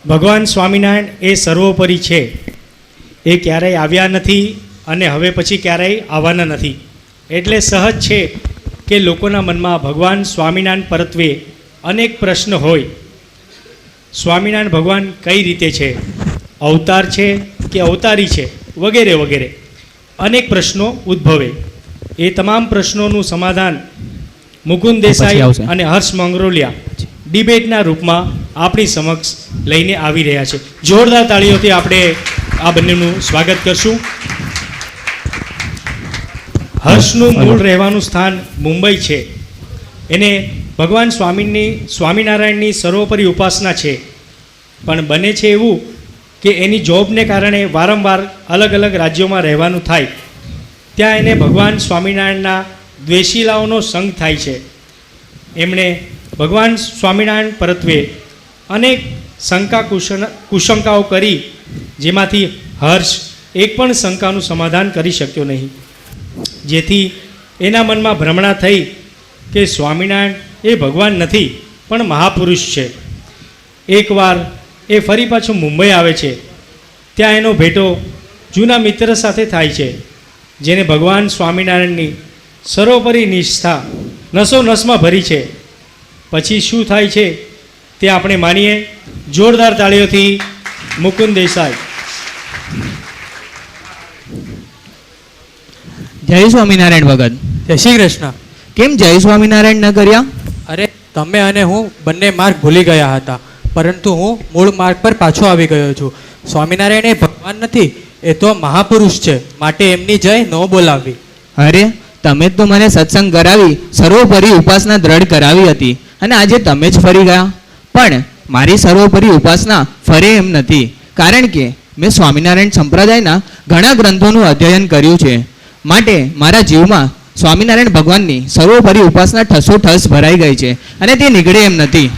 ભગવાન સ્વામિનારાયણ એ સર્વોપરી છે. એ ક્યારેય આવ્યા નથી અને હવે પછી ક્યારેય આવવાના નથી. એટલે સહજ છે કે લોકોના મનમાં ભગવાન સ્વામિનારાયણ પરત્વે અનેક પ્રશ્ન હોય. સ્વામિનારાયણ ભગવાન કઈ રીતે છે, અવતાર છે કે અવતારી છે, વગેરે વગેરે અનેક પ્રશ્નો ઉદ્ભવે. એ તમામ પ્રશ્નોનું સમાધાન મુકુંદ દેસાઈ અને હર્ષ મંગરોલિયા ડિબેટના રૂપમાં આપણી સમક્ષ લઈને આવી રહ્યા છે. જોરદાર તાળીઓથી આપણે આ બંનેનું સ્વાગત કરશું. હર્ષનું મૂળ રહેવાનું સ્થાન મુંબઈ છે. એને ભગવાન સ્વામિનારાયણની સર્વોપરી ઉપાસના છે. પણ બને છે એવું કે એની જોબને કારણે વારંવાર અલગ અલગ રાજ્યોમાં રહેવાનું થાય. ત્યાં એને ભગવાન સ્વામિનારાયણના દ્વેષીલાઓનો સંગ થાય છે. એમણે ભગવાન સ્વામિનારાયણ પરત્વે અનેક કુશંકાઓ કરી, જેમાંથી હર્ષ એક પણ શંકાનું સમાધાન કરી શક્યો નહીં. જેથી એના મનમાં ભ્રમણા થઈ કે સ્વામિનારાયણ એ ભગવાન નથી પણ મહાપુરુષ છે. એકવાર એ ફરી પાછો મુંબઈ આવે છે. ત્યાં એનો ભેટો જૂના મિત્ર સાથે થાય છે, જેને ભગવાન સ્વામિનારાયણની સર્વોપરી નિષ્ઠા નસો નસમાં ભરી છે. પછી શું થાય છે તે આપણે માનીએ. જોરદાર તાળીઓથી મુકુંદ દેસાઈ. જય સ્વામિનારાયણ ભગત. જય શ્રી કૃષ્ણ. કેમ જય સ્વામિનારાયણ ન કર્યા? અરે તમે અને હું બંને માર્ગ ભૂલી ગયા હતા, પરંતુ હું મૂળ માર્ગ પર પાછો આવી ગયો છું. સ્વામિનારાયણ એ ભગવાન નથી, એ તો મહાપુરુષ છે, માટે એમની જય ન બોલાવવી. અરે તમે જ તો મને સત્સંગ કરાવી, સર્વોપરી ઉપાસના દ્રઢ કરાવી હતી, અને આજે તમે જ ફરી ગયા. પણ મારી સર્વોપરી ઉપાસના ફરે એમ નથી, કારણ કે મેં સ્વામિનારાયણ સંપ્રદાયના ઘણા ગ્રંથોનું અધ્યયન કર્યું છે. માટે મારા જીવમાં સ્વામિનારાયણ ભગવાનની સર્વોપરી ઉપાસના ઠસોઠસ ભરાઈ ગઈ છે, અને તે નીકળે એમ નથી.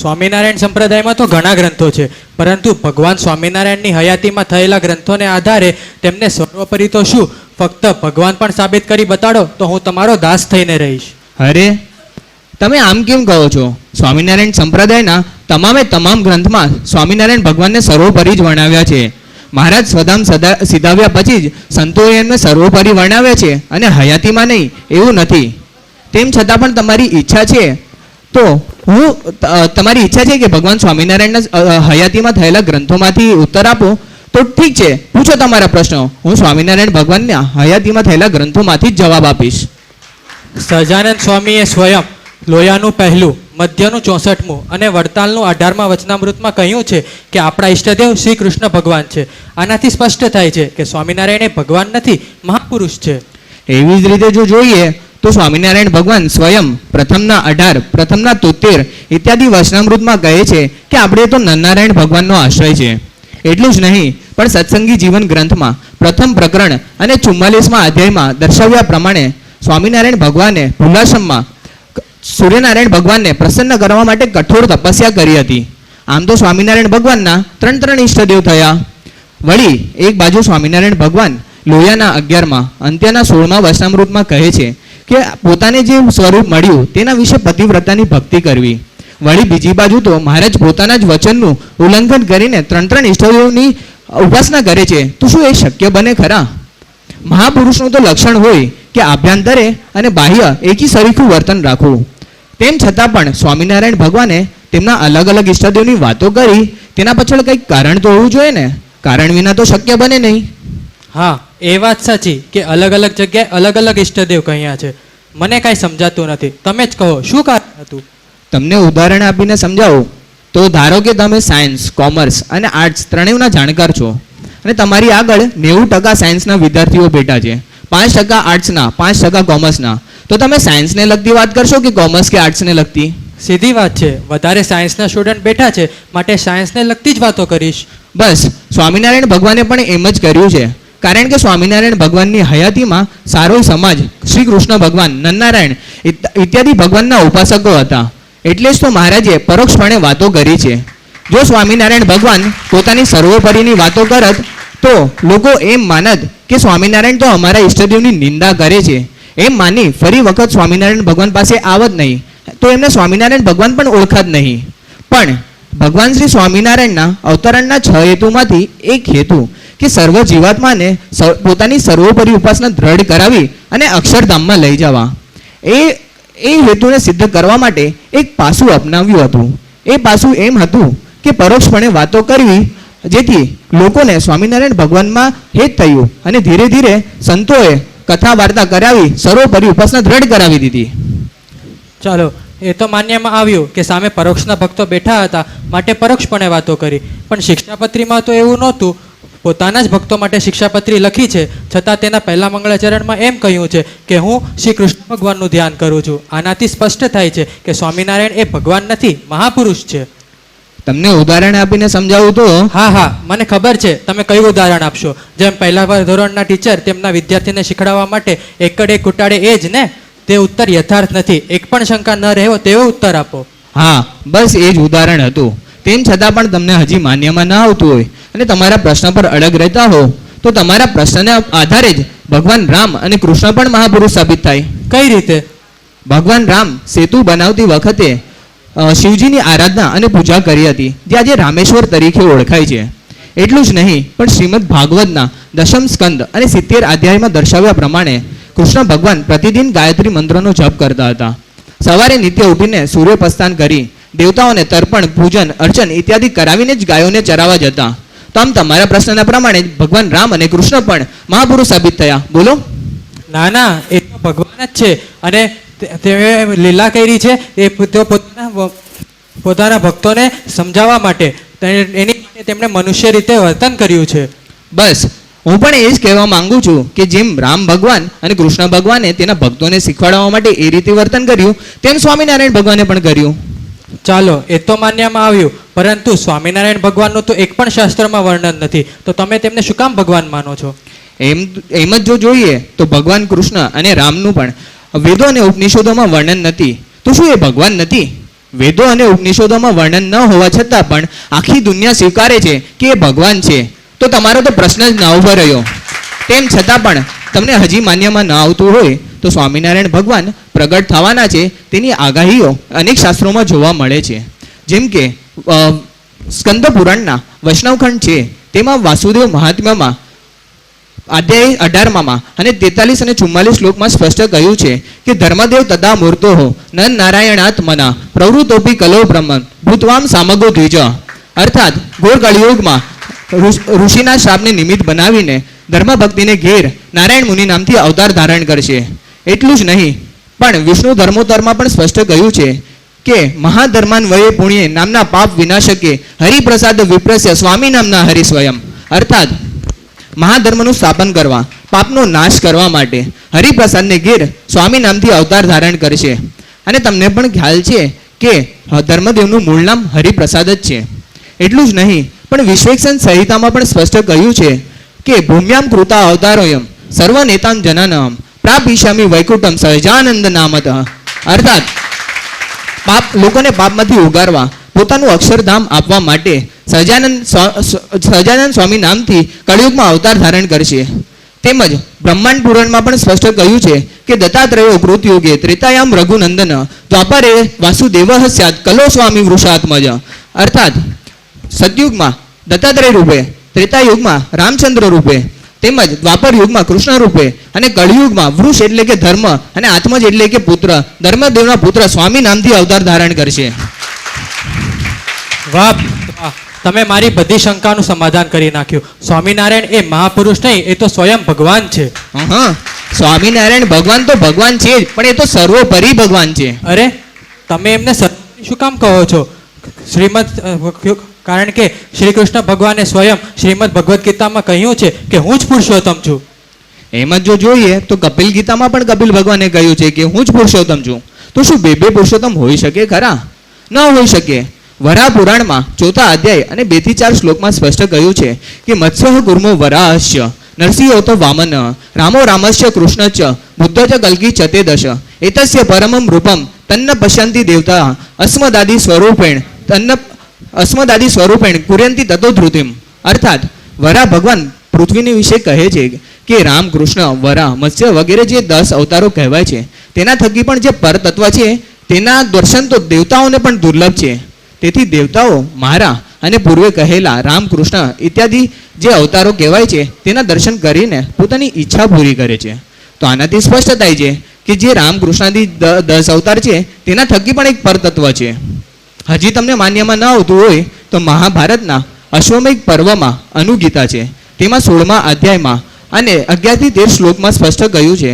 સ્વામિનારાયણ સંપ્રદાયમાં તો ઘણા ગ્રંથો છે, પરંતુ ભગવાન સ્વામિનારાયણની હયાતીમાં થયેલા ગ્રંથોને આધારે તેમને સર્વોપરી તો શું, ફક્ત ભગવાન પણ સાબિત કરી બતાડો તો હું તમારો દાસ થઈને રહીશ. અરે તમે આમ કેમ કહો છો? સ્વામિનારાયણ સંપ્રદાયના તમામ ગ્રંથમાં સ્વામિનારાયણ ભગવાનને સર્વોપરી જ વર્ણવ્યા છે. મહારાજ સ્વધામ સીધાવ્યા પછી જ સંતોએ એમને સર્વોપરી વર્ણવ્યા છે, અને હયાતીમાં નહીં એવું નથી. તેમ છતાં પણ તમારી ઈચ્છા છે કે ભગવાન સ્વામિનારાયણના હયાતીમાં થયેલા ગ્રંથોમાંથી ઉત્તર આપો, તો ઠીક છે, પૂછો તમારા પ્રશ્નો. હું સ્વામિનારાયણ ભગવાનના હયાતીમાં થયેલા ગ્રંથોમાંથી જ જવાબ આપીશ. સહજાનંદ સ્વામીએ સ્વયં લોયાનું પહેલું, મધ્યનું 64મું અને વડતાલનું 18મા વચનામૃતમાં કહ્યું છે કે આપણા ઈષ્ટદેવ શ્રી કૃષ્ણ ભગવાન છે. આનાથી સ્પષ્ટ થાય છે કે સ્વામિનારાયણ એ ભગવાન નથી, મહાપુરુષ છે. એવી જ રીતે જો જોઈએ તો સ્વામિનારાયણ ભગવાન સ્વયં પ્રથમના 18, પ્રથમના 73 ઇત્યાદિ વચનામૃતમાં કહે છે કે આપણે તો નરનારાયણ ભગવાનનો આશ્રય છે. એટલું જ નહીં, પણ સત્સંગી જીવન ગ્રંથમાં પ્રથમ પ્રકરણ અને 44મા અધ્યાયમાં દર્શાવ્યા પ્રમાણે સ્વામિનારાયણ ભગવાને ભૂલાશ્રમમાં સૂર્યનારાયણ ભગવાનને પ્રસન્ન કરવા માટે કઠોર તપસ્યા કરી હતી. આમ તો સ્વામિનારાયણ ભગવાનના 3 ઈષ્ટદેવ થયા. વળી એક બાજુ સ્વામિનારાયણ ભગવાન લોયાના 11માં અંત્યના 16મા વચનામૃતમાં કહે છે કે પોતાને જે સ્વરૂપ મળ્યું તેના વિશે પતિવ્રતાની ભક્તિ કરવી. વળી બીજી બાજુ તો મહારાજ પોતાના જ વચનનું ઉલ્લંઘન કરીને 3 ઈષ્ટદેવની ઉપાસના કરે છે. તો શું એ શક્ય બને ખરા? મહાપુરુષનું તો લક્ષણ હોય કે આભ્યંતરે અને બાહ્ય એકી સરીખું વર્તન રાખવું. તેમ છતાં પણ સ્વામિનારાયણ ભગવાને તેમના અલગ અલગ ઈષ્ટદેવની વાતો કરી, તેના પાછળ કંઈક કારણ તો હોવું જોઈએ ને. કારણ વિના તો શક્ય બને નહીં. હા, એ વાત સાચી કે અલગ અલગ જગ્યાએ અલગ અલગ ઈષ્ટદેવ કહ્યા છે. મને કાંઈ સમજાતું નથી, તમે જ કહો શું કારણ હતું? તમને ઉદાહરણ આપીને સમજાવું તો ધારો કે તમે સાયન્સ, કોમર્સ અને આર્ટ્સ ત્રણેયના જાણકાર છો, અને તમારી આગળ 90% સાયન્સના વિદ્યાર્થીઓ બેઠા છે, 5% આર્ટ્સના, 5% કોમર્સના. તો તમે સાયન્સને લગતી વાત કરશો કે કોમર્સ કે આર્ટ્સને લગતી? સીધી વાત છે, વધારે સાયન્સના સ્ટુડન્ટ બેઠા છે, માટે સાયન્સને લગતી જ વાતો કરીશ. બસ સ્વામિનારાયણ ભગવાને પણ એમ જ કર્યું છે. કારણ કે સ્વામિનારાયણ ભગવાનની હયાતીમાં સારો સમાજ શ્રી કૃષ્ણ ભગવાન, નરનારાયણ ઇત્યાદિ ભગવાનના ઉપાસકો હતા. એટલે જ તો મહારાજે પરોક્ષપણે વાતો કરી છે. જો સ્વામિનારાયણ ભગવાન પોતાની સર્વોપરીની વાતો કરત તો લોકો એમ માનત કે સ્વામિનારાયણ તો અમારા ઈષ્ટદેવની નિંદા કરે છે. એમ માની ફરી વખત સ્વામિનારાયણ ભગવાન પાસે આવત નહીં, તો એમને સ્વામિનારાયણ ભગવાન પણ ઓળખાત નહીં. પણ ભગવાન શ્રી સ્વામિનારાયણના અવતરણના 6 હેતુમાંથી એક હેતુ કે સર્વ જીવાત્માને પોતાની સર્વોપરી ઉપાસના દ્રઢ કરાવી અને અક્ષરધામમાં લઈ જવા. એ હેતુને સિદ્ધ કરવા માટે એક પાસું અપનાવ્યું હતું. એ પાસું એમ હતું કે પરોક્ષપણે વાતો કરવી, જેથી લોકોને સ્વામિનારાયણ ભગવાનમાં હેત થયું અને ધીરે ધીરે સંતોએ કથા વાર્તા કરાવી સર્વોપરી ઉપાસના દ્રઢ કરાવી દીધી. ચાલો, એ તો માન્યમાં આવ્યું કે સામે પરોક્ષના ભક્તો બેઠા હતા માટે પરોક્ષપણે વાતો કરી, પણ શિક્ષાપત્રીમાં તો એવું નહોતું. પોતાના જ ભક્તો માટે શિક્ષાપત્રી લખી છે, છતાં તેના પહેલા મંગળાચરણમાં એમ કહ્યું છે કે હું શ્રી કૃષ્ણ ભગવાનનું ધ્યાન કરું છું. આનાથી સ્પષ્ટ થાય છે કે સ્વામિનારાયણ એ ભગવાન નથી, મહાપુરુષ છે. તમને ઉદાહરણ આપીને સમજાવું તો હા, મને ખબર છે તમે કયું ઉદાહરણ આપશો. જેમ પહેલા ધોરણના ટીચર તેમના વિદ્યાર્થીને શીખડાવવા માટે એકડે કુટાડે એ જ ને, તે ઉત્તર યથાર્થ નથી. એક પણ શંકા ન રહેવો તેવો ઉત્તર આપો. હા, બસ એ જ ઉદાહરણ હતું. તેમ છતાં પણ તમને હજી માન્યમાં ન આવતું હોય અને તમારા પ્રશ્ન પર અડગ રહેતા હો તો તમારા પ્રશ્નના આધારે જ ભગવાન રામ અને કૃષ્ણ પણ મહાપુરુષ સાબિત થાય. કઈ રીતે? ભગવાન રામ સેતુ બનાવતી વખતે શિવજીની આરાધના અને પૂજા કરી હતી, જે આજે રામેશ્વર તરીકે ઓળખાય છે. એટલું જ નહીં, પણ શ્રીમદ ભાગવતના દશમ સ્કંદ અને 70 અધ્યાયમાં દર્શાવ્યા પ્રમાણે કૃષ્ણ ભગવાન પ્રતિદિન ગાયત્રી મંત્રનો જપ કરતા હતા. સવારે નિત્ય ઉઠીને સૂર્યોપસ્થાન કરી દેવતાઓને તર્પણ, પૂજન, અર્ચન ઇત્યાદિ કરાવીને જ ગાયોને ચરાવવા જતા. તો આમ તમારા પ્રશ્નના પ્રમાણે ભગવાન રામ અને કૃષ્ણ પણ મહાપુરુષ સાબિત થયા. બોલો. ના, એ તો ભગવાન જ છે અને તે લીલા કરી છે એ તેઓ પોતાના ભક્તોને સમજાવવા માટે, એની માટે તેમણે મનુષ્ય રીતે વર્તન કર્યું છે. બસ હું પણ એ જ કહેવા માંગુ છું કે જેમ રામ ભગવાન અને કૃષ્ણ ભગવાને તેના ભક્તોને શીખવાડવા માટે એ રીતે વર્તન કર્યું, તેમ સ્વામિનારાયણ ભગવાને પણ કર્યું. ચાલો, એ તો માન્યમાં આવ્યું, પરંતુ સ્વામિનારાયણ ભગવાનનું તો એક પણ શાસ્ત્રમાં વર્ણન નથી, તો તમે તેમને શું કામ ભગવાન માનો છો? એમ જ જો જોઈએ તો ભગવાન કૃષ્ણ અને રામનું પણ વેદો અને ઉપનિષદોમાં વર્ણન નથી. તો શું એ ભગવાન નથી? વેદો અને ઉપનિષદોમાં વર્ણન ન હોવા છતાં પણ આખી દુનિયા સ્વીકારે છે કે એ ભગવાન છે. તો તમારો તો પ્રશ્ન જ ના ઉભો રહ્યો. તેમ છતાં પણ તમને હજી માન્યમાં ન આવતું હોય તો સ્વામિનારાયણ ભગવાન પ્રગટ થવાના છે તેની આગાહીઓ અનેક શાસ્ત્રોમાં જોવા મળે છે. જેમ કે સ્કંદ પુરાણના વૈષ્ણવખંડ છે, તેમાં વાસુદેવ મહાત્મ્યમાં અધ્યાય 18માં અને 43 અને 44 શ્લોકમાં સ્પષ્ટ કહ્યું છે કે ધર્મદેવ તદા મૂર્તો ન નારાયણાત્મના પ્રવૃત્તોપી કલો બ્રહ્મ ભૂતવામ સામગો દ્વિજ. અર્થાત ઘોર કળિયુગમાં ઋષિના શ્રાપને નિમિત્ત બનાવીને ધર્મ ભક્તિને ઘેર નારાયણ મુનિ નામથી અવતાર ધારણ કરશે. એટલું જ નહીં, પણ વિષ્ણુ ધર્મોત્તરમાં પણ સ્પષ્ટ કહ્યું છે કે મહાધર્માન વયે પુણ્યે નામના પાપ વિનાશકે હરિપ્રસાદ વિપ્રસ્ય સ્વામી નામના હરિ સ્વયં. અર્થાત મહાધર્મનું સ્થાપન કરવા, પાપનો નાશ કરવા માટે હરિપ્રસાદને ઘેર સ્વામી નામથી અવતાર ધારણ કરશે. અને તમને પણ ખ્યાલ છે કે ધર્મદેવનું મૂળ નામ હરિપ્રસાદ જ છે. એટલું જ નહીં, પણ વિશ્વેક્ષણ સંહિતામાં પણ સ્પષ્ટ કહ્યું છે કે ભૂમ્યામ કૃતા અવતારોયમ સર્વ નેતામ જનાનામ પ્રાપિષ્યામિ વૈકુંઠમ સહજાનંદ નામત. અર્થાત લોકોને પાપમાંથી ઉગારવા, પોતાનું અક્ષરધામ આપવા માટે સહજાનંદ સ્વામી નામથી કળિયુગમાં અવતાર ધારણ કરશે. તેમજ બ્રહ્માંડ પુરાણમાં પણ સ્પષ્ટ કહ્યું છે કે દત્તાત્રેયો કૃતયુગે ત્રેતાયામ રઘુનંદન દ્વાપરે વાસુદેવ સ્યાત કલો સ્વામી વૃષાત્મજ. અર્થાત સતયુગમાં દત્તાત્રેય રૂપે, ત્રેતાયુગમાં રામચંદ્ર રૂપે, તેમજ દ્વાપર યુગમાં કૃષ્ણ રૂપે અને કળિયુગમાં વૃષ એટલે કે ધર્મ અને આત્મજ એટલે કે પુત્ર, ધર્મદેવના પુત્ર સ્વામી નામથી અવતાર ધારણ કરશે. વાહ, તમે મારી બધી શંકાનું સમાધાન કરી નાખ્યું. સ્વામિનારાયણ એ મહાપુરુષ નહીં, એ તો સ્વયં ભગવાન છે. સ્વામિનારાયણ ભગવાન તો ભગવાન છે જ, પણ એ તો સર્વોપરી ભગવાન છે. અરે, તમે એમને સર્વોપરી શું કામ કહો છો? કારણ કે શ્રી કૃષ્ણ ભગવાને સ્વયં શ્રીમદ ભગવદ્ ગીતામાં કહ્યું છે કે હું જ પુરુષોત્તમ છું. એમ જ જો જોઈએ તો કપિલ ગીતામાં પણ કપિલ ભગવાને કહ્યું છે કે હું જ પુરુષોત્તમ છું. તો શું બે પુરુષોત્તમ હોઈ શકે ખરા? ન હોઈ શકે. વરાહ પુરાણમાં 4થા અધ્યાય અને 2 થી 4 શ્લોકમાં સ્પષ્ટ કહ્યું છે કે મત્સ્ય કુર્મો વરાહસ્ય નરસિંહો તો વામન રામો રામસ્ય કૃષ્ણચ બુદ્ધ ચ કલ્કી ચતે દશ એતસ્ય પરમમ રૂપમ તન્ન પશ્યંતિ દેવતા અસ્મદાદિ સ્વરૂપેણ કુર્યંતિ તતો ધૃતિમ. અર્થાત વરાહ ભગવાન પૃથ્વીની વિશે કહે છે કે રામ, કૃષ્ણ, વરાહ, મત્સ્ય વગેરે જે 10 અવતારો કહેવાય છે, તેના થકી પણ જે પરતત્વ છે તેના દર્શન તો દેવતાઓને પણ દુર્લભ છે. તેથી દેવતાઓ મારા અને પૂર્વે કહેલા રામકૃષ્ણ ઇત્યાદિ જે અવતારો કહેવાય છે તેના દર્શન કરીને પોતાની ઈચ્છા પૂરી કરે છે. તો આનાથી સ્પષ્ટ થાય છે કે જે રામકૃષ્ણાદિ 10 અવતાર છે તેના થકી પણ એક પરતત્વ છે. હજી તમને માન્યમાં ન આવતું હોય તો મહાભારતના અશ્વમેઘ પર્વમાં અનુગીતા છે, તેમાં 16મા અધ્યાયમાં અને 11 થી 13 શ્લોકમાં સ્પષ્ટ કહ્યું છે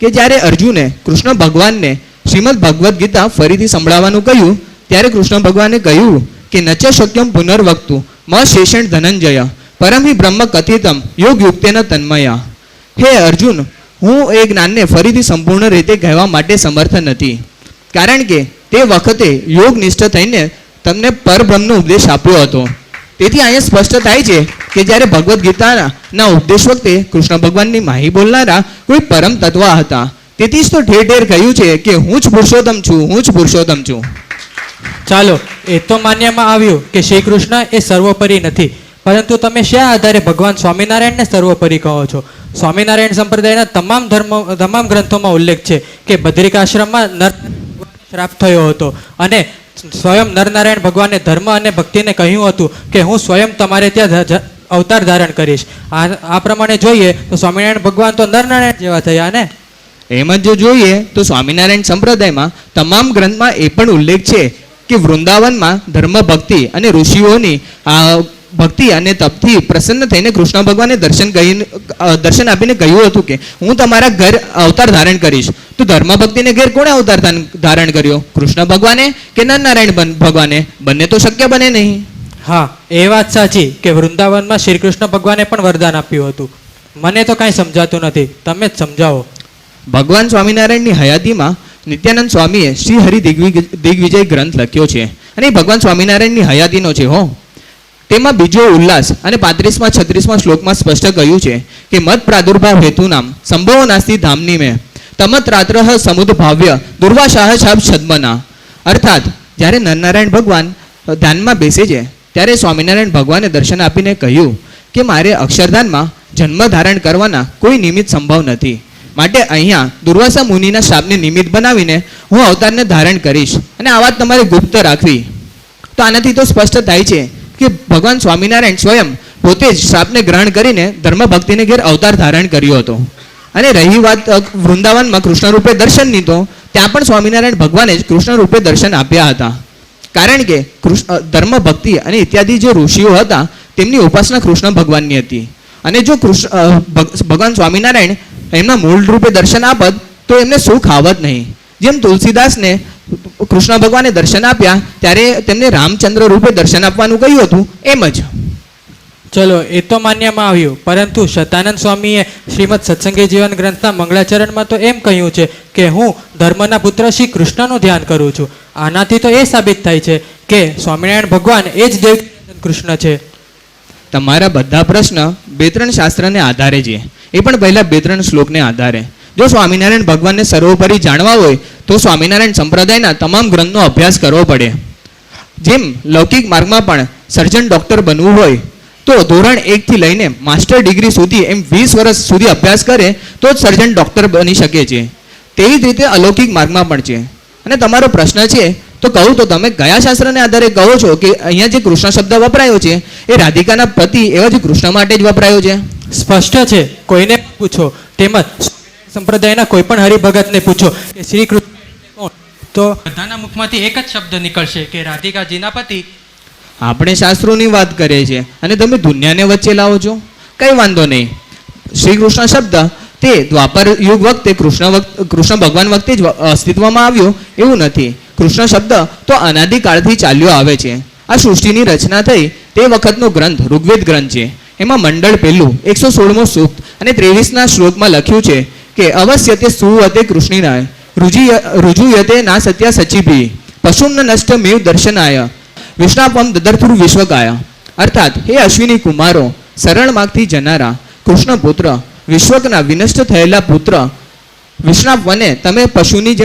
કે જ્યારે અર્જુને કૃષ્ણ ભગવાનને શ્રીમદ ભગવદ્ ગીતા ફરીથી સંભળાવવાનું કહ્યું ત્યારે કૃષ્ણ ભગવાને કહ્યું કે નચ શક્યમ પુનર્વક્તુ મ શેષણ ધનંજય પરમ હિ બ્રહ્મ કથિતમ યોગ યુક્તેન તન્મયા. હે અર્જુન, હું એ જ્ઞાનને ફરીથી સંપૂર્ણ રીતે કહેવા માટે સમર્થ નથી, કારણ કે તે વખતે યોગ નિષ્ઠ થઈને તમને પરબ્રહ્મનો ઉપદેશ આપ્યો હતો. તેથી અહીંયા સ્પષ્ટ થાય છે કે જ્યારે ભગવદ્ ગીતાના ઉપદેશ વખતે કૃષ્ણ ભગવાનની માહી બોલનારા કોઈ પરમ તત્વ હતા. તેથી જ તો ઠેર ઠેર કહ્યું છે કે હું જ પુરુષોત્તમ છું, હું જ પુરુષોત્તમ છું. ચાલો, એ તો માન્યમાં આવ્યું કે શ્રી કૃષ્ણ એ સર્વોપરી નથી, પરંતુ તમે શા આધારે ભગવાન સ્વામિનારાયણને સર્વોપરી કહો છો? સ્વામિનારાયણ સંપ્રદાયના તમામ ગ્રંથોમાં ઉલ્લેખ છે કે બદ્રિકાશ્રમમાં નર શ્રાપ થયો હતો અને સ્વયં નરનારાયણ ભગવાને ધર્મ અને ભક્તિને કહ્યું હતું કે હું સ્વયં તમારે ત્યાં અવતાર ધારણ કરીશ. આ પ્રમાણે જોઈએ તો સ્વામિનારાયણ ભગવાન તો નરનારાયણ જેવા થયા ને. એમ જ જો જોઈએ તો સ્વામિનારાયણ સંપ્રદાયમાં તમામ ગ્રંથમાં એ પણ ઉલ્લેખ છે કે વૃંદાવનમાં ધર્મ ભક્તિ અને ઋષિઓની ભક્તિ અને તપથી પ્રસન્ન થઈને કૃષ્ણ ભગવાને દર્શન આપીને કહ્યું હતું કે હું તમારા ઘર અવતાર ધારણ કરીશ. તો ધર્મ ભક્તિને ઘેર કોણે અવતાર ધારણ કર્યો? કૃષ્ણ ભગવાને કે નરનારાયણ ભગવાને? બંને તો શક્ય બને નહીં. હા, એ વાત સાચી કે વૃંદાવનમાં શ્રી કૃષ્ણ ભગવાને પણ વરદાન આપ્યું હતું. મને તો કાંઈ સમજાતું નથી, તમે જ સમજાવો. ભગવાન સ્વામિનારાયણની હયાતીમાં નિત્યાનંદ સ્વામીએ શ્રી હરિ દિગ્વિજય ગ્રંથ લખ્યો છે અને એ ભગવાન સ્વામિનારાયણની હયાતીનો છે હો. તેમાં બીજો ઉલ્લાસ અને 35માં 36માં શ્લોકમાં સ્પષ્ટ કહ્યું છે કે મત પ્રાદુર્ભાવ હેતુ નામ સંભવો નાસ્તિ ધામની મેં તમત રાત્ર સમુદભાવ્ય દુર્વાસાહ છાપ છદ્મના. અર્થાત જ્યારે નરનારાયણ ભગવાન ધ્યાનમાં બેસે છે ત્યારે સ્વામિનારાયણ ભગવાને દર્શન આપીને કહ્યું કે મારે અક્ષરધામમાં જન્મ ધારણ કરવાના કોઈ નિમિત્ત સંભવ નથી, માટે અહીંયા દુર્વાસા મુનિના શાપને નિમિત્ત બનાવીને હું અવતારને ધારણ કરીશ અને આ વાત તમારે ગુપ્ત રાખવી. તો આનાથી તો સ્પષ્ટ થાય છે કે ભગવાન સ્વામિનારાયણ સ્વયં પોતે જ શ્રાપને ગ્રહણ કરીને ધર્મ ભક્તિને ઘેર અવતાર ધારણ કર્યો હતો. અને રહી વાત વૃંદાવનમાં કૃષ્ણ રૂપે દર્શનની, તો ત્યાં પણ સ્વામિનારાયણ ભગવાને જ કૃષ્ણ રૂપે દર્શન આપ્યા હતા, કારણ કે ધર્મ ભક્તિ અને ઇત્યાદિ જે ઋષિઓ હતા તેમની ઉપાસના કૃષ્ણ ભગવાનની હતી. અને જો ભગવાન સ્વામિનારાયણ એમના મૂળ રૂપે દર્શન આપત તો એમને સુખ આવત નહીં. જેમ તુલસીદાસને કૃષ્ણ ભગવાને દર્શન આપ્યા ત્યારે તેમને રામચંદ્ર રૂપે દર્શન આપવાનું કહ્યું હતું, એમ જ. ચલો, એ તો માન્યમાં આવ્યું, પરંતુ શતાનંદ સ્વામીએ શ્રીમદ સત્સંગી જીવન ગ્રંથના મંગળાચરણમાં તો એમ કહ્યું છે કે હું ધર્મના પુત્ર શ્રી કૃષ્ણનું ધ્યાન કરું છું. આનાથી તો એ સાબિત થાય છે કે સ્વામિનારાયણ ભગવાન એ જ દેવ કૃષ્ણ છે. તમારા બધા પ્રશ્ન 2-3 શાસ્ત્રને આધારે છે, એ પણ પહેલા 2-3 શ્લોકને આધારે. જો સ્વામિનારાયણ ભગવાનને સર્વોપરી જાણવા હોય તો સ્વામિનારાયણ સંપ્રદાયના તમામ ગ્રંથનો અભ્યાસ કરવો પડે. જેમ લૌકિક માર્ગમાં પણ સર્જન ડૉક્ટર બનવું હોય તો ધોરણ 1 થી લઈને માસ્ટર ડિગ્રી સુધી એમ 20 વર્ષ સુધી અભ્યાસ કરે તો જ સર્જન ડૉક્ટર બની શકે છે. તેવી જ રીતે અલૌકિક માર્ગમાં પણ છે. અને તમારો પ્રશ્ન છે તો કહું તો તમે કયા શાસ્ત્રને આધારે કહો છો કે અહીંયા જે કૃષ્ણ શબ્દ વપરાયો છે એ રાધિકાના પતિ એવા જે કૃષ્ણ માટે જ વપરાયો છે? સ્પષ્ટ છે, કોઈને પૂછો, તેમજ સંપ્રદાયના કોઈ પણ હરિભગતને પૂછો કે શ્રી કૃષ્ણ કોણ, તો બધાના મુખમાંથી એક જ શબ્દ નીકળશે કે રાધિકાજીના પતિ. આપણે શાસ્ત્રોની વાત કરીએ છીએ અને તમે દુનિયાને વચ્ચે લાવો છો, કંઈ વાંધો નહીં. શ્રી કૃષ્ણ શબ્દ તે દ્વાપર યુગ વખતે કૃષ્ણ ભગવાન વખતે જ અસ્તિત્વમાં આવ્યો એવું નથી. કૃષ્ણ શબ્દ તો અનાદિકાળથી ચાલ્યો આવે છે. આ સૃષ્ટિની રચના થઈ તે વખતનો ગ્રંથ ઋગ્વેદ ગ્રંથ છે. એમાં મંડળ પહેલું 116મો સૂક્ત અને 23ના શ્લોકમાં લખ્યું છે કે અવશ્યતે સુવતે કૃષ્ણિનાય રુજુયતે ના સત્યા સચિભી પશુમ્ન નષ્ટ મેવ દર્શનાય વિષ્ણાપમ દદર્થુર વિશ્વકાય. અર્થાત હે અશ્વિની કુમારો, સરળ માર્ગથી જનારા કૃષ્ણ પુત્ર, વિશ્વકના વિનષ્ટ થયેલા પુત્ર વિષ્ણાપને તમે પશુની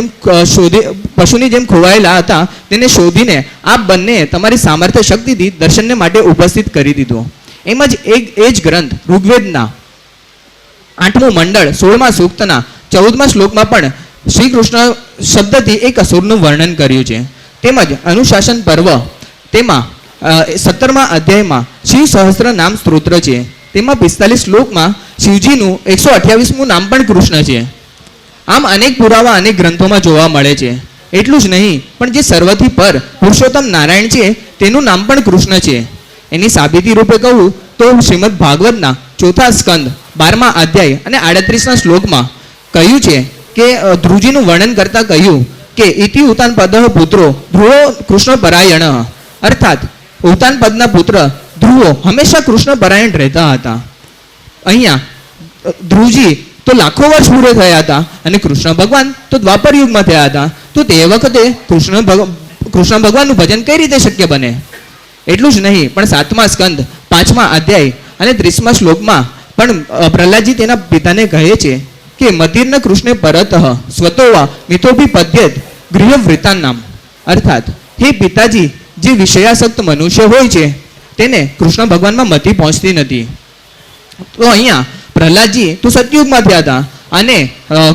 જેમ ખોવાયેલા હતા તેને શોધીને આપ બંને તમારી સામર્થ્ય શક્તિથી દર્શનને માટે ઉપસ્થિત કરી દીધો. એમ જ એ જ ગ્રંથ ઋગ્વેદના 8મું મંડળ 16મા સૂક્તના 14મા શ્લોકમાં પણ શ્રી કૃષ્ણ શબ્દથી એક અસુરનું વર્ણન કર્યું છે. તેમજ અનુશાસન પર્વ તેમાં 17મા અધ્યાયમાં શિવ સહસ્ત્ર નામ સ્તોત્ર છે. તેમાં 45 શ્લોકમાં શિવજીનું 128મું નામ પણ કૃષ્ણ છે. આમ અનેક પુરાવા અનેક ગ્રંથોમાં જોવા મળે છે. એટલું જ નહીં, પણ જે સર્વથી પર પુરુષોત્તમ નારાયણ છે તેનું નામ પણ કૃષ્ણ છે. એની સાબિતી રૂપે કહું તો શ્રીમદ ભાગવતના 4થા સ્કંદ 12મા અધ્યાય અને 38ના શ્લોકમાં કહ્યું છે કે ધ્રુવજીનું વર્ણન કરતા કહ્યું કે ઇતિ ઉતાન પદ પુત્રો ધ્રુવો કૃષ્ણ પરાયણ, અર્થાત ઉતાન પદના પુત્ર ધ્રુવો હંમેશા કૃષ્ણ પરાયણ રહેતા હતા. અહીંયા ધ્રુવજી તો લાખો વર્ષ પૂરે થયા હતા અને કૃષ્ણ ભગવાન તો દ્વાપર યુગમાં થયા હતા. તો તે વખતે કૃષ્ણ ભગવાનનું ભજન કઈ રીતે શક્ય બને? એટલું જ નહીં, પણ 7મા સ્કંદ 5મા અધ્યાય અને 30મા શ્લોકમાં પણ પ્રહલાદજી તેના પિતાને કહે છે કે મતિર્ન કૃષ્ણે પરતઃ સ્વતોવા મિથોભી પદ્યેત ગૃહવૃતાન નામ, અર્થાત હે પિતાજી, જે વિષયાસક્ત મનુષ્ય હોય છે તેને કૃષ્ણ ભગવાનમાં મતિ પહોંચતી નથી. તો અહીંયા પ્રહલાદજી તો સતયુગમાં થયા હતા અને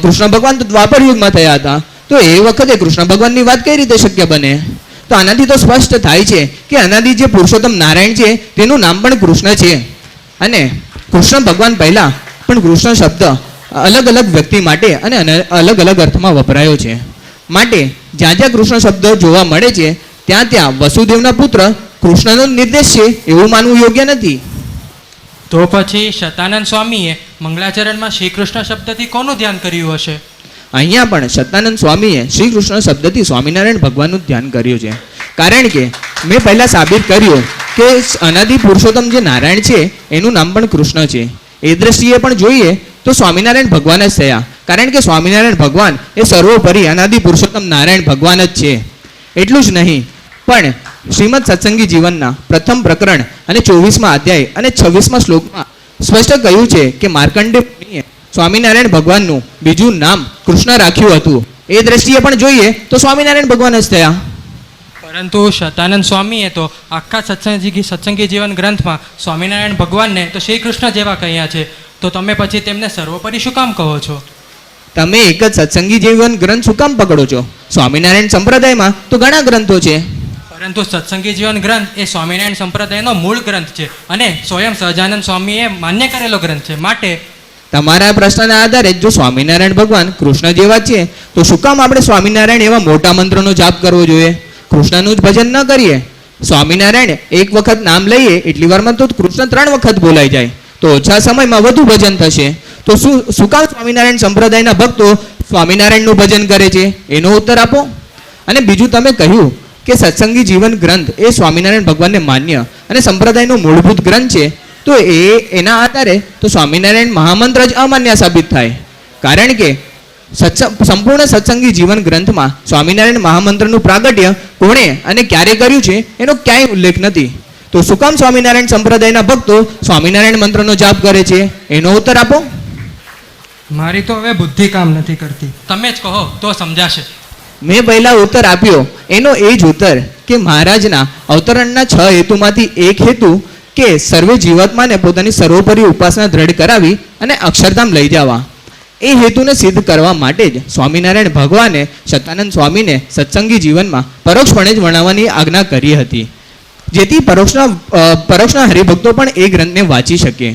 કૃષ્ણ ભગવાન તો દ્વાપર યુગમાં થયા હતા. તો એ વખતે કૃષ્ણ ભગવાનની વાત કઈ રીતે શક્ય બને? તો આનાથી તો સ્પષ્ટ થાય છે કે અનાદિ જે પુરુષોત્તમ નારાયણ છે તેનું નામ પણ કૃષ્ણ છે. અને કૃષ્ણ ભગવાન પહેલા પણ કૃષ્ણ શબ્દ અલગ અલગ વ્યક્તિ માટે અને અલગ અલગ અર્થમાં વપરાયો છે. માટે જ્યાં જ્યાં કૃષ્ણ શબ્દ જોવા મળે છે ત્યાં ત્યાં વસુદેવના પુત્ર કૃષ્ણનો નિર્દેશ છે એવું માનવું યોગ્ય નથી. તો પછી શતાનંદ સ્વામીએ મંગલાચરણમાં શ્રી કૃષ્ણ શબ્દથી કોનું ધ્યાન કર્યું હશે? અહીંયા પણ શતાનંદ સ્વામીએ શ્રી કૃષ્ણ શબ્દથી સ્વામિનારાયણ ભગવાનનું ધ્યાન કર્યું છે. કારણ કે મેં પહેલા સાબિત કર્યું કે અનાદિ પુરુષોત્તમ જે નારાયણ છે એનું નામ પણ કૃષ્ણ છે. એ દ્રષ્ટિએ પણ જોઈએ તો સ્વામિનારાયણ ભગવાન જ થયા. કારણ કે સ્વામિનારાયણ ભગવાન એ સર્વોપરી અનાદિ પુરુષોત્તમ નારાયણ ભગવાન જ છે. એટલું જ નહીં, પણ શ્રીમદ સત્સંગી જીવનના પ્રથમ પ્રકરણ અને 24મા અધ્યાય અને 26મા શ્લોકમાં સ્પષ્ટ કહ્યું છે કે માર્કંડે મુનિએ સ્વામિનારાયણ ભગવાનનું બીજું નામ કૃષ્ણ રાખ્યું હતું. એ દ્રષ્ટિએ પણ જોઈએ તો સ્વામિનારાયણ ભગવાન જ થયા. પરંતુ શતાનંદ સ્વામીએ તો આખા સત્સંગી જીવન ગ્રંથમાં સ્વામિનારાયણ ભગવાનને તો શ્રી કૃષ્ણ જેવા કહ્યા છે. તો તમે પછી તેમને સર્વોપરી શું કામ કહો છો? તમે એક જ સત્સંગી જીવન ગ્રંથ શું કામ પકડો છો? સ્વામિનારાયણ સંપ્રદાયમાં તો ઘણા ગ્રંથો છે. પરંતુ સત્સંગી જીવન ગ્રંથ એ સ્વામિનારાયણ સંપ્રદાયનો મૂળ ગ્રંથ છે અને સ્વયં સહજાનંદ સ્વામીએ માન્ય કરેલો ગ્રંથ છે. માટે તમારા પ્રશ્નના આધારે જો સ્વામિનારાયણ ભગવાન કૃષ્ણ જેવા છે તો શું કામ આપણે સ્વામિનારાયણ એવા મોટા મંત્રનો જાપ કરવો જોઈએ? કૃષ્ણનું જ ભજન ન કરીએ? સ્વામિનારાયણ એક વખત નામ લઈએ એટલી વારમાં તો કૃષ્ણ 3 વખત બોલાઈ જાય તો ઓછા સમયમાં વધુ ભજન થશે. તો શું કામ સ્વામિનારાયણ સંપ્રદાયના ભક્તો સ્વામિનારાયણનું ભજન કરે છે? એનો ઉત્તર આપો. અને બીજું તમે કહ્યું કે સત્સંગી જીવન ગ્રંથ એ સ્વામિનારાયણ ભગવાનને માન્ય અને સંપ્રદાયનો મૂળભૂત ગ્રંથ છે. તો એના આધારે તો સ્વામિનારાયણ મહામંત્ર જ અમાન્ય સાબિત થાય. કારણ કે સંપૂર્ણ સત્સંગી જીવન ગ્રંથમાં સ્વામિનારાયણ મહામંત્રનું પ્રાગટ્ય કોણે અને ક્યારે કર્યું છે એનો ક્યાંય ઉલ્લેખ નથી. તો શું કામ સ્વામિનારાયણ સંપ્રદાયના ભક્તો સ્વામિનારાયણ મંત્રનો જાપ કરે છે? એનો ઉત્તર આપો. મારી તો હવે બુદ્ધિ કામ નથી કરતી, તમે જ કહો તો સમજાશે. મેં પહેલા ઉત્તર આપ્યો એનો એ જ ઉત્તર કે મહારાજના અવતરણના 6 હેતુમાંથી એક હેતુ કે સર્વે જીવાત્માને પોતાની સર્વોપરી ઉપાસના દ્રઢ કરાવી અને અક્ષરધામ લઈ જવા. એ હેતુને સિદ્ધ કરવા માટે જ સ્વામિનારાયણ ભગવાને શતાનંદ સ્વામીને સત્સંગી જીવનમાં પરોક્ષપણે જ વર્ણવવાની આજ્ઞા કરી હતી, જેથી પરોક્ષના હરિભક્તો પણ એ ગ્રંથને વાંચી શકે.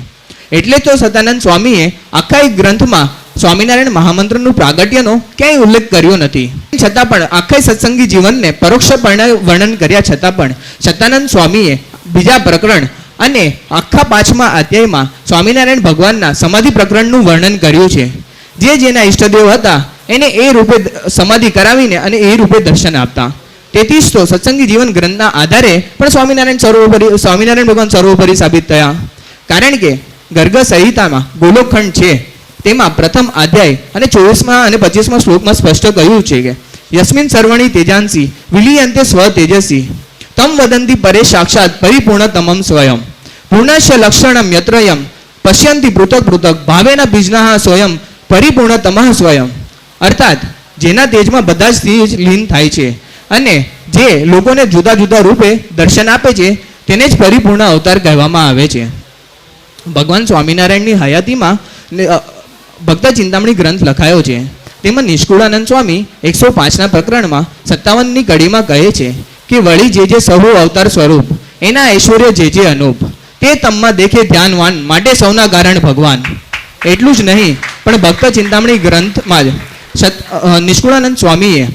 એટલે તો શતાનંદ સ્વામીએ આખા એક ગ્રંથમાં સ્વામિનારાયણ મહામંત્રનું પ્રાગટ્યનો ક્યાંય ઉલ્લેખ કર્યો નથી. છતાં પણ આખા સત્સંગી જીવનને પરોક્ષપણે વર્ણન કર્યા છતાં પણ શતાનંદ સ્વામીએ બીજા પ્રકરણ અને આખા 5મા અધ્યાયમાં સ્વામિનારાયણ ભગવાનના સમાધિ પ્રકરણનું વર્ણન કર્યું છે. જેના ઈષ્ટદેવ હતા એને એ રૂપે સમાધિ કરાવીને અને એ રૂપે દર્શન આપતા. તેથી જ તો સત્સંગી જીવન ગ્રંથના આધારે પણ સ્વામિનારાયણ ભગવાન સર્વોપરી સાબિત થયા. કારણ કે ગર્ગ સંહિતામાં ગોલોકખંડ છે તેમાં પ્રથમ અધ્યાય અને 24મા અને 25મા શ્લોકમાં સ્પષ્ટ કહ્યું છે કે યસ્મિન સર્વણી તેજાંસી વિલીયંતે સ્વ તેજસી તમ વદંતી પરે સાક્ષાત પરિપૂર્ણતમમ સ્વયં પૂર્ણસ્ય લક્ષણમ યત્રયમ પશ્યંતિ પૃથક પૃથક ભાવેના બીજના સ્વયં પરિપૂર્ણતમઃ સ્વયં. અર્થાત જેના તેજમાં બધા જ તેજ લીન થાય છે અને જે લોકોને જુદા જુદા રૂપે દર્શન આપે છે તેને જ પરિપૂર્ણ અવતાર કહેવામાં આવે છે. ભગવાન સ્વામિનારાયણની હયાતીમાં ભક્ત ચિંતામણી ગ્રંથ લખાયો છે. તેમાં નિષ્કુળાનંદ સ્વામી 105ના પ્રકરણમાં 57ની કડીમાં કહે છે કે વળી જે સહુ અવતાર સ્વરૂપ એના ઐશ્વર્ય જે અનુપ તે તમમાં દેખે ધ્યાનવાન માટે સૌના કારણ ભગવાન. એટલું જ નહીં પણ ભક્ત ચિંતામણી ગ્રંથમાં જ નિષ્કુળાનંદ સ્વામીએ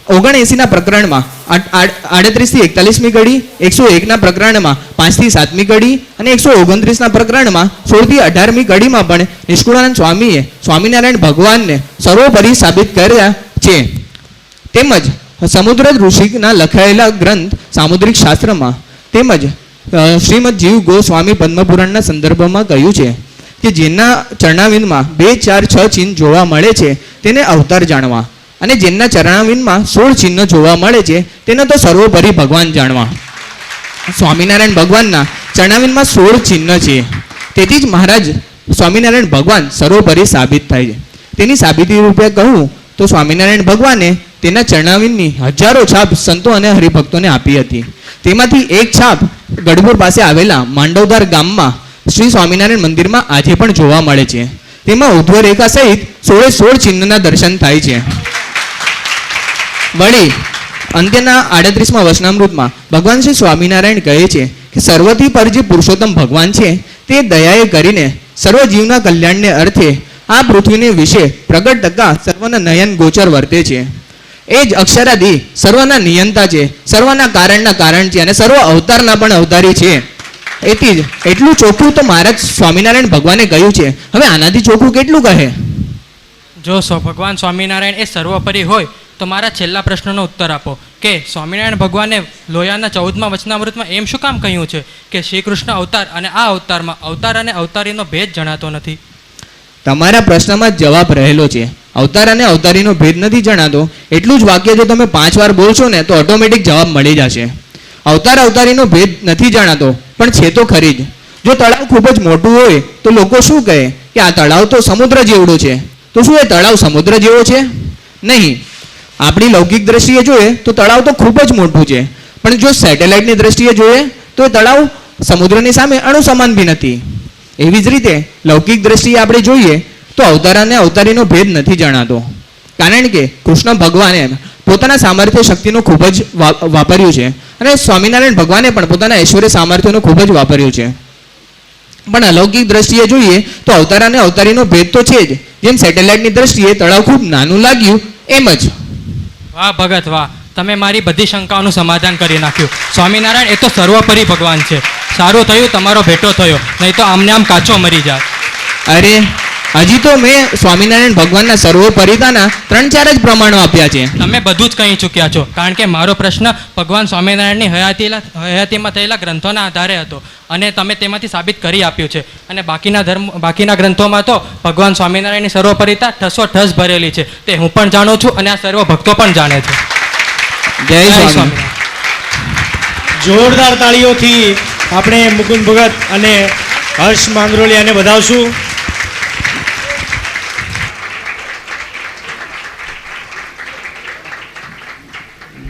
79ના પ્રકરણમાં 38 થી 41મી કડી, 101ના પ્રકરણમાં 5 થી 7મી કડી અને 129ના પ્રકરણમાં 16 થી 18મી કડીમાં પણ નિષ્કુળાનંદ સ્વામીએ સ્વામિનારાયણ ભગવાનને સર્વોપરી સાબિત કર્યા છે. તેમજ સમુદ્ર ઋષિના લખાયેલા ગ્રંથ સામુદ્રિક શાસ્ત્રમાં તેમજ શ્રીમદ જીવ ગોસ્વામી પદ્મપુરાણના સંદર્ભમાં કહ્યું છે કે જેના ચરણાવિંદમાં 2, 4, 6 ચિહ્ન જોવા મળે છે તેને અવતાર જાણવા, અને જેમના ચરણાવિંદમાં 16 ચિહ્ન જોવા મળે છે તેને તો સર્વોપરી ભગવાન જાણવા. સ્વામિનારાયણ ભગવાનના ચરણાવિંદમાં 16 ચિહ્ન છે, તેથી જ મહારાજ સ્વામિનારાયણ ભગવાન સર્વોપરી સાબિત થાય છે. તેની સાબિતી રૂપે કહું તો સ્વામિનારાયણ ભગવાને તેના ચરણાવિંદની હજારો છાપ સંતો અને હરિભક્તોને આપી હતી. તેમાંથી એક છાપ ગઢપુર પાસે આવેલા માંડવધાર ગામમાં શ્રી સ્વામિનારાયણ મંદિરમાં આજે પણ જોવા મળે છે. તેમાં ઉધ્વ રેખા સહિત 16 ચિહ્નના દર્શન થાય છે. વળી અંત્યના 38મા વચનામૃતમાં ભગવાન શ્રી સ્વામિનારાયણ કહે છે કે સર્વથી પર જે પુરુષોત્તમ ભગવાન છે તે દયાએ કરીને સર્વ જીવના કલ્યાણને અર્થે આ પૃથ્વીને વિશે પ્રગટ થતા સર્વના નયન ગોચર વર્તે છે. એ જ અક્ષરાદી સર્વના નિયંતા છે, સર્વના કારણના કારણ છે અને સર્વ અવતારના પણ અવતારી છે. એથી જ એટલું ચોખ્ખું તો મહારાજ સ્વામિનારાયણ ભગવાને કહ્યું છે. હવે આનાથી ચોખ્ખું કેટલું કહે? જો ભગવાન સ્વામિનારાયણ એ સર્વોપરી હોય તો મારા છેલ્લા પ્રશ્નનો ઉત્તર આપો કે સ્વામિનારાયણ ભગવાને લોયાના 14મા વચનામૃતમાં એમ શું કામ કહ્યું છે કે શ્રી કૃષ્ણ અવતાર અને આ અવતારમાં અવતાર અને અવતારીનો ભેદ જણાતો નથી? તમારા પ્રશ્નમાં જ જવાબ રહેલો છે. અવતાર અને અવતારીનો ભેદ નથી જણાતો એટલું જ વાક્ય જો તમે 5 વાર બોલશો ને તો ઓટોમેટિક જવાબ મળી જશે. અવતાર અવતારીનો ભેદ નથી જણાતો પણ છે તો ખરી જ. જો તળાવ ખૂબ જ મોટું હોય તો લોકો શું કહે કે આ તળાવ તો સમુદ્ર જેવડું છે, તો શું એ તળાવ સમુદ્ર જેવો છે? નહીં. આપણી લૌકિક દ્રષ્ટિએ જોઈએ તો તળાવ તો ખૂબ જ મોટું છે, પણ જો સેટેલાઇટની દ્રષ્ટિએ જોઈએ તો એ તળાવ સમુદ્રની સામે અણુ સમાન બી નથી. એવી જ રીતે લૌકિક દ્રષ્ટિએ આપણે જોઈએ તો અવતાર અને અવતારીનો ભેદ નથી જણાતો, કારણ કે કૃષ્ણ ભગવાને પોતાના સામર્થ્ય શક્તિનો ખૂબ જ વાપર્યું છે અને સ્વામિનારાયણ ભગવાને પણ પોતાના ઐશ્વર્ય સામર્થ્યનો ખૂબ જ વાપર્યું છે. પણ અલૌકિક દ્રષ્ટિએ જોઈએ તો અવતાર અને અવતારીનો ભેદ તો છે જ. જેમ સેટેલાઇટની દ્રષ્ટિએ તળાવ ખૂબ નાનું લાગ્યું એમ જ. વાહ ભગત વાહ, તમે મારી બધી શંકાઓનું સમાધાન કરી નાખ્યું. સ્વામિનારાયણ એ તો સર્વોપરી ભગવાન છે. સારું થયું તમારો ભેટો થયો, નહીં તો આમને આમ કાચો મરી જાય. અરે હજી તો મેં સ્વામિનારાયણ ભગવાનના સર્વોપરિતાના 3-4 જ પ્રમાણો આપ્યા છે. તમે બધું જ કહી ચૂક્યા છો, કારણ કે મારો પ્રશ્ન ભગવાન સ્વામિનારાયણની હયાતીમાં થયેલા ગ્રંથોના આધારે હતો અને તમે તેમાંથી સાબિત કરી આપ્યું છે. અને બાકીના ગ્રંથોમાં તો ભગવાન સ્વામિનારાયણની સર્વોપરિતા ઠસોઠસ ભરેલી છે. તે હું પણ જાણું છું અને આ સર્વ ભક્તો પણ જાણે છે. જય જય સ્વામી. સ્વામિનારાયણ. જોરદાર તાળીઓથી આપણે મુકુંદ ભગત અને હર્ષ માંગરોલિયાને વધાવશું.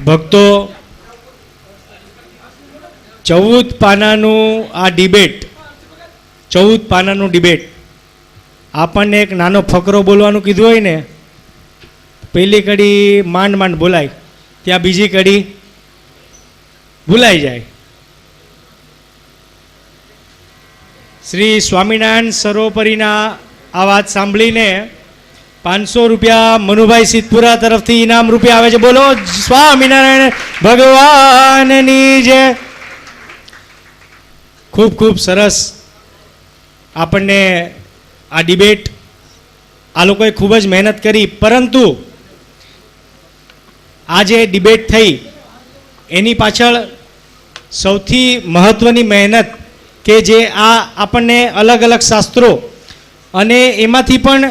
ભક્તો, 14 પાનાનું આ ડિબેટ, 14 પાનાનું ડિબેટ આપણને એક નાનો ફકરો બોલવાનું કીધું હોય ને, પહેલી કડી માંડ માંડ બોલાય, ત્યાં બીજી કડી ભૂલાઈ જાય. શ્રી સ્વામિનારાયણ સર્વોપરીના આ વાત સાંભળીને 500 રૂપિયા મનુભાઈ સિદ્ધપુરા તરફથી ઇનામ રૂપિયા આવે છે. બોલો સ્વામિનારાયણ ભગવાનની જય. ખૂબ ખૂબ સરસ આપણને આ ડિબેટ આ લોકોએ ખૂબ જ મહેનત કરી, પરંતુ આ જે ડિબેટ થઈ એની પાછળ સૌથી મહત્ત્વની મહેનત કે જે આ આપણને અલગ અલગ શાસ્ત્રો અને એમાંથી પણ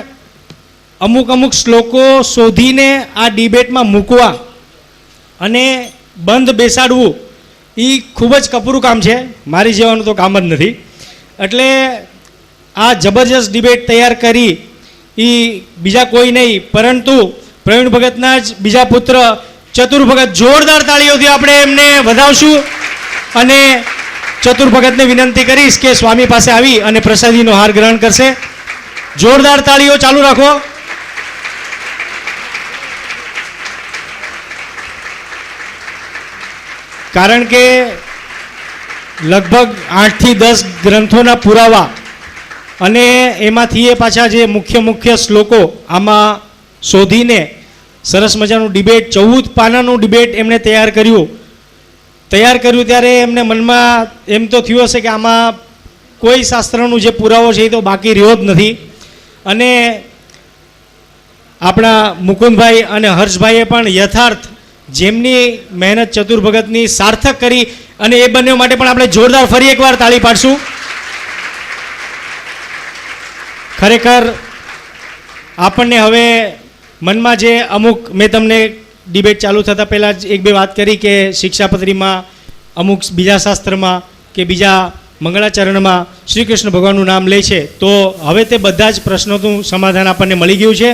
અમુક શ્લોકો શોધીને આ ડિબેટમાં મૂકવા અને બંધ બેસાડવું એ ખૂબ જ કપરું કામ છે. મારી જેવાનું તો કામ જ નથી. એટલે આ જબરજસ્ત ડિબેટ તૈયાર કરી એ બીજા કોઈ નહીં પરંતુ પ્રવીણ ભગતના જ બીજા પુત્ર ચતુર ભગત. જોરદાર તાળીઓથી આપણે એમને વધાવશું અને ચતુર ભગતને વિનંતી કરીશ કે સ્વામી પાસે આવી અને પ્રસાદીનો હાર ગ્રહણ કરશે. જોરદાર તાળીઓ ચાલુ રાખો. કારણ કે લગભગ 8 થી 10 ગ્રંથોના પુરાવા અને એમાંથી એ પાછા જે મુખ્ય શ્લોકો આમાં શોધીને સરસ મજાનું ડિબેટ 14 પાનાનું ડિબેટ એમણે તૈયાર કર્યું ત્યારે એમને મનમાં એમ તો થયું હશે કે આમાં કોઈ શાસ્ત્રનું જે પુરાવો છે એ તો બાકી રહ્યો જ નથી. અને આપણા મુકુંદભાઈ અને હર્ષભાઈએ પણ યથાર્થ જેમની મહેનત ચતુર ભગતની સાર્થક કરી અને એ બંને માટે પણ આપણે જોરદાર ફરી એકવાર તાળી પાડશું. ખરેખર આપણને હવે મનમાં જે અમુક મેં તમને ડિબેટ ચાલુ થતાં પહેલાં જ એક બે વાત કરી કે શિક્ષાપત્રીમાં અમુક બીજા શાસ્ત્રમાં કે બીજા મંગળાચરણમાં શ્રી કૃષ્ણ ભગવાનનું નામ લે છે, તો હવે તે બધા જ પ્રશ્નોનું સમાધાન આપણને મળી ગયું છે.